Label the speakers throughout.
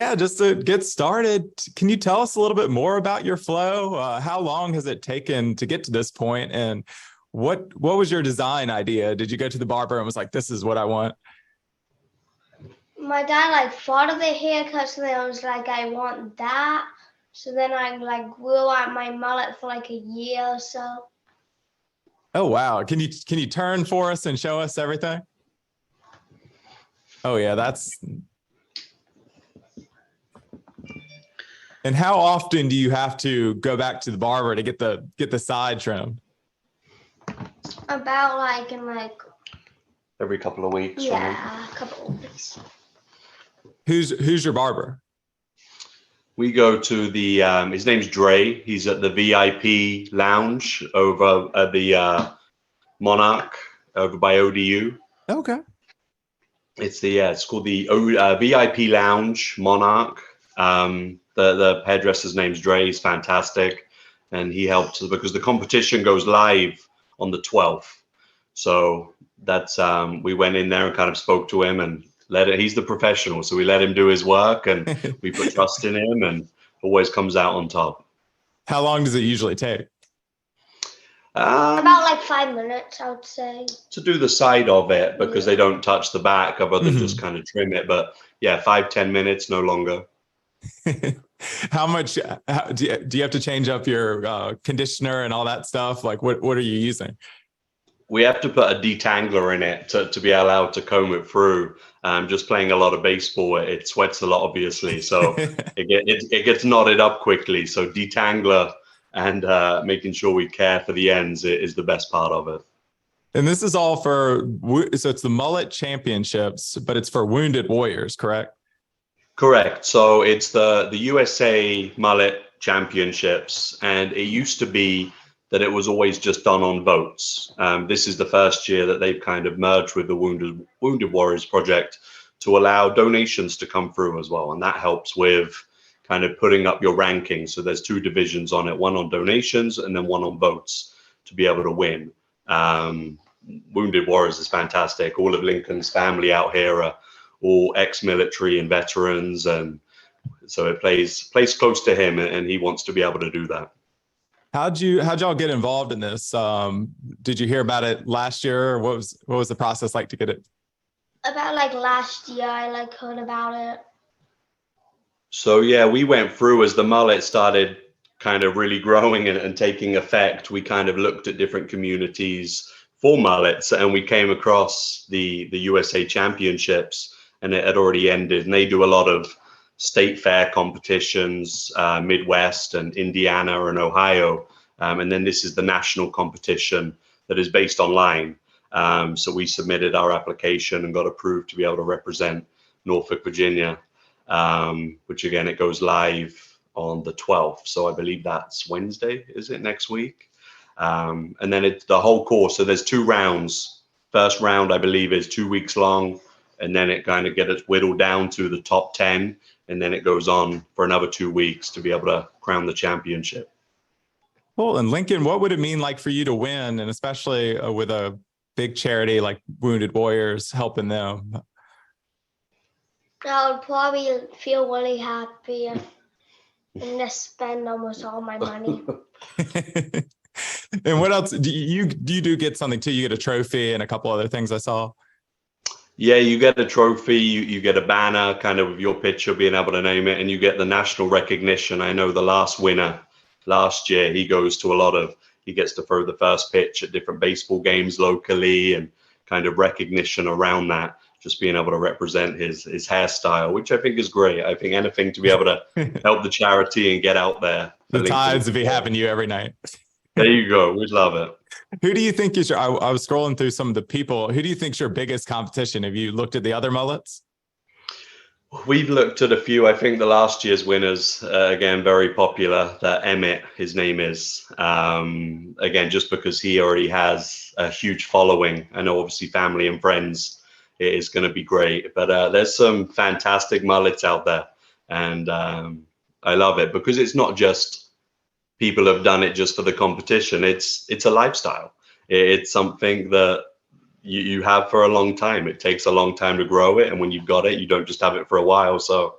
Speaker 1: Yeah, just to get started, can you tell us a little bit more about your flow? How long has it taken to get to this point, and what was your design idea? Did you go to the barber and was like, "This is what I want"?
Speaker 2: My dad thought of the haircut, so then I was like, I want that. So then I grew out my mullet for a year or so.
Speaker 1: Oh wow! Can you turn for us and show us everything? Oh yeah, that's. And how often do you have to go back to the barber to get the side trimmed?
Speaker 2: About
Speaker 3: Every couple of weeks.
Speaker 2: yeah,
Speaker 3: Right?
Speaker 2: a couple of weeks.
Speaker 1: Who's your barber?
Speaker 3: We go to the his name's Dre. He's at the VIP lounge over at the Monarch over by ODU.
Speaker 1: Okay.
Speaker 3: It's called the VIP Lounge Monarch. The hairdresser's name's Dre. He's fantastic, and he helped because the competition goes live on the 12th. So that's we went in there and kind of spoke to him and he's the professional, so we let him do his work and we put trust in him, and always comes out on top.
Speaker 1: How long does it usually take?
Speaker 2: About 5 minutes, I would say.
Speaker 3: To do the side of it, because they don't touch the back other than just kind of trim it. But yeah, 5-10 minutes, no longer.
Speaker 1: How much do you have to change up your conditioner and all that stuff? What are you using?
Speaker 3: We have to put a detangler in it to be allowed to comb it through. Just playing a lot of baseball, it sweats a lot, obviously. So it gets knotted up quickly. So detangler and making sure we care for the ends is the best part of it.
Speaker 1: And this is all so it's the Mullet Championships, but it's for wounded warriors, correct?
Speaker 3: Correct. So it's the USA Mullet Championships, and it used to be that it was always just done on votes. This is the first year that they've kind of merged with the Wounded Warriors Project to allow donations to come through as well. And that helps with kind of putting up your rankings. So there's 2 divisions on it, one on donations and then one on votes to be able to win. Wounded Warriors is fantastic. All of Lincoln's family out here are all ex-military and veterans. And so it plays close to him, and he wants to be able to do that.
Speaker 1: How'd y'all get involved in this? Did you hear about it last year? Or what was the process like to get it?
Speaker 2: About last year, I heard about it.
Speaker 3: So yeah, we went through as the mullet started kind of really growing and taking effect. We kind of looked at different communities for mullets, and we came across the USA Championships, and it had already ended. And they do a lot of state fair competitions, Midwest and Indiana and Ohio. And then this is the national competition that is based online. So we submitted our application and got approved to be able to represent Norfolk, Virginia, which again, it goes live on the 12th. So I believe that's Wednesday, is it, next week? And then it's the whole course. So there's 2 rounds. First round, I believe, is 2 weeks long. And then it kind of gets whittled down to the top 10. And then it goes on for another 2 weeks to be able to crown the championship.
Speaker 1: Cool. And Lincoln, what would it mean for you to win, and especially with a big charity like Wounded Warriors, helping them?
Speaker 2: I would probably feel really happy and just spend almost all my money.
Speaker 1: And what else do you get something too? You get a trophy and a couple other things I saw.
Speaker 3: Yeah, you get a trophy, you get a banner kind of with your picture, being able to name it, and you get the national recognition. I know the last winner last year, he gets to throw the first pitch at different baseball games locally, and kind of recognition around that, just being able to represent his hairstyle, which I think is great. I think anything to be able to help the charity and get out there.
Speaker 1: The tides would be having you every night.
Speaker 3: There you go. We'd love it.
Speaker 1: Who do you think is I was scrolling through some of the people. Who do you think is your biggest competition? Have you looked at the other mullets?
Speaker 3: We've looked at a few. I think the last year's winners, again, very popular. That Emmett, his name is, again, just because he already has a huge following. I know obviously family and friends, it is going to be great. But there's some fantastic mullets out there. And I love it because it's not just people have done it just for the competition. It's a lifestyle. It's something that you have for a long time. It takes a long time to grow it, and when you've got it, you don't just have it for a while. So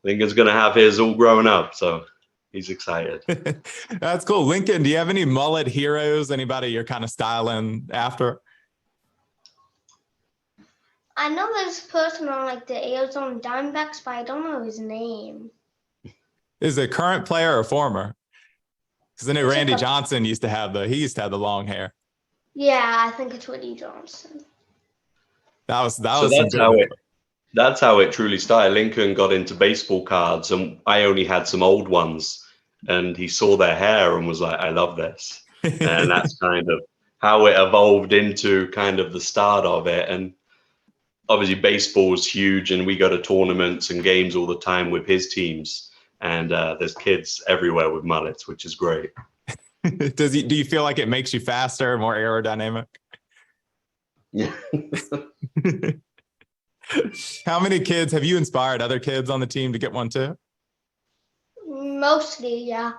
Speaker 3: Lincoln's going to have his all grown up, so he's excited.
Speaker 1: That's cool. Lincoln, do you have any mullet heroes? Anybody you're kind of styling after?
Speaker 2: I know there's a person on like the Arizona Diamondbacks, but I don't know his name.
Speaker 1: Is it a current player or former? Because I know
Speaker 2: It's
Speaker 1: Randy
Speaker 2: like
Speaker 1: Johnson used to have the long hair.
Speaker 2: Yeah, I think it's Woody Johnson.
Speaker 1: That was
Speaker 3: So
Speaker 1: some good.
Speaker 3: that's how it truly started. Lincoln got into baseball cards, and I only had some old ones, and he saw their hair and was like, I love this. And that's kind of how it evolved into kind of the start of it. And obviously baseball is huge, and we go to tournaments and games all the time with his teams, and there's kids everywhere with mullets, which is great.
Speaker 1: Do you feel like it makes you faster, more aerodynamic?
Speaker 3: Yeah.
Speaker 1: How many kids have you inspired other kids on the team to get one too?
Speaker 2: Mostly, yeah.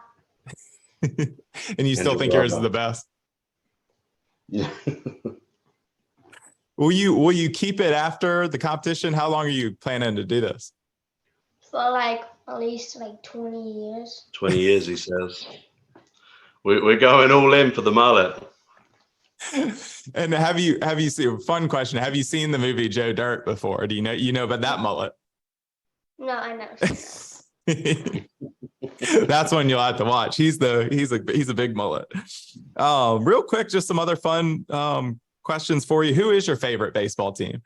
Speaker 1: And you still think yours is the best?
Speaker 3: Yeah.
Speaker 1: Will you keep it after the competition? How long are you planning to do this?
Speaker 2: For like at least like 20 years.
Speaker 3: 20 years, he says. We're going all in for the mullet.
Speaker 1: And have you seen, fun question, have you seen the movie Joe Dirt before? Do you know about that mullet?
Speaker 2: No, I never seen that.
Speaker 1: That's one you'll have to watch. He's a big mullet. Real quick, just some other fun questions for you. Who is your favorite baseball team?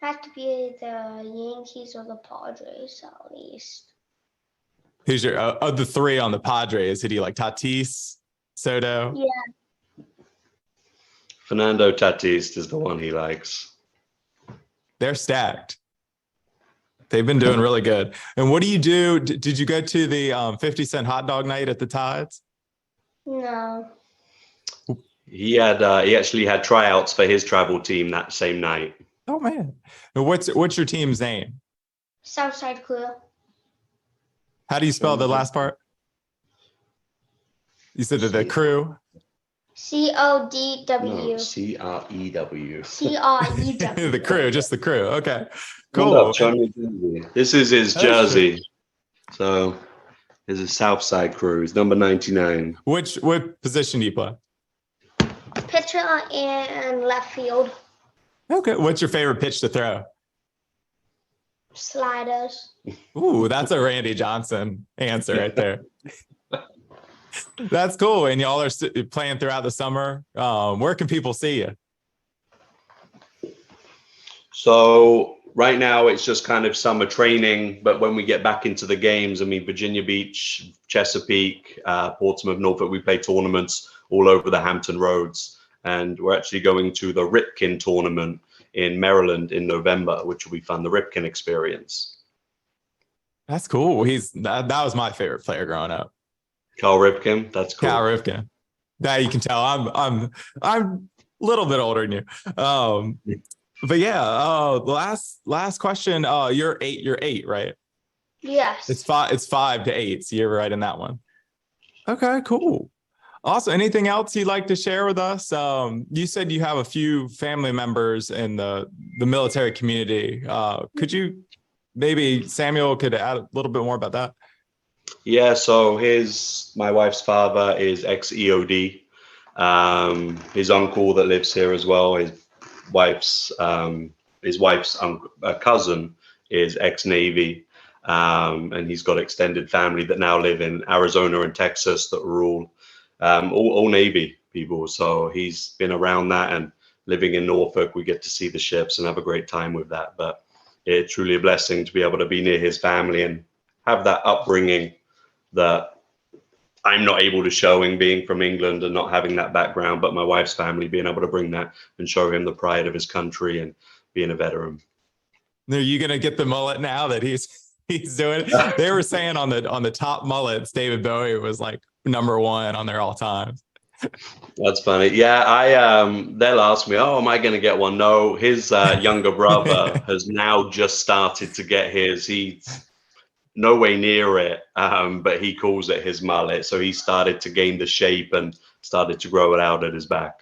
Speaker 2: Have to be the Yankees or the Padres at least.
Speaker 1: Who's your of the three on the Padres? Who do you like? Tatis, Soto?
Speaker 2: Yeah.
Speaker 3: Fernando Tatis is the one he likes.
Speaker 1: They're stacked. They've been doing really good. And what do you do? Did you go to the 50-cent hot dog night at the Tides?
Speaker 2: No.
Speaker 3: He actually had tryouts for his travel team that same night.
Speaker 1: Oh man. And what's your team's name?
Speaker 2: Southside Crew.
Speaker 1: How do you spell the last part? You said the crew?
Speaker 2: CODW.
Speaker 3: No, CREW.
Speaker 2: CREW.
Speaker 1: The crew, just the crew. Okay. Cool.
Speaker 3: This is his jersey. So this is Southside Crew. He's number 99.
Speaker 1: What position do you play?
Speaker 2: Pitcher and left field.
Speaker 1: Okay. What's your favorite pitch to throw?
Speaker 2: Sliders.
Speaker 1: Ooh, that's a Randy Johnson answer right there. That's cool. And y'all are playing throughout the summer. Where can people see you?
Speaker 3: So right now it's just kind of summer training, but when we get back into the games, I mean, Virginia Beach, Chesapeake, Portsmouth, Norfolk, we play tournaments all over the Hampton Roads. And we're actually going to the Ripken tournament in Maryland in November, which will be fun, the Ripken experience.
Speaker 1: That's cool. That was my favorite player growing up.
Speaker 3: Carl Ripken, that's cool.
Speaker 1: Cal Ripken. Now you can tell I'm a little bit older than you. But yeah, last question. You're 8, right?
Speaker 2: Yes.
Speaker 1: It's 5 to 8. So you're right in that one. Okay, cool. Also, anything else you'd like to share with us? You said you have a few family members in the military community. Could you maybe Samuel could add a little bit more about that?
Speaker 3: Yeah, so my wife's father is ex-EOD. His uncle that lives here as well, his wife's cousin is ex-Navy, and he's got extended family that now live in Arizona and Texas that are all Navy people. So he's been around that, and living in Norfolk, we get to see the ships and have a great time with that. But it's truly a blessing to be able to be near his family and have that upbringing that I'm not able to show him, being from England and not having that background, but my wife's family being able to bring that and show him the pride of his country and being a veteran.
Speaker 1: Are you gonna get the mullet now that he's doing it? They were saying on the top mullets, David Bowie was like #1 on their all time.
Speaker 3: That's funny. Yeah, they'll ask me, oh, am I going to get one? No, his younger brother has now just started to get his. He's no way near it, but he calls it his mullet. So he started to gain the shape and started to grow it out at his back.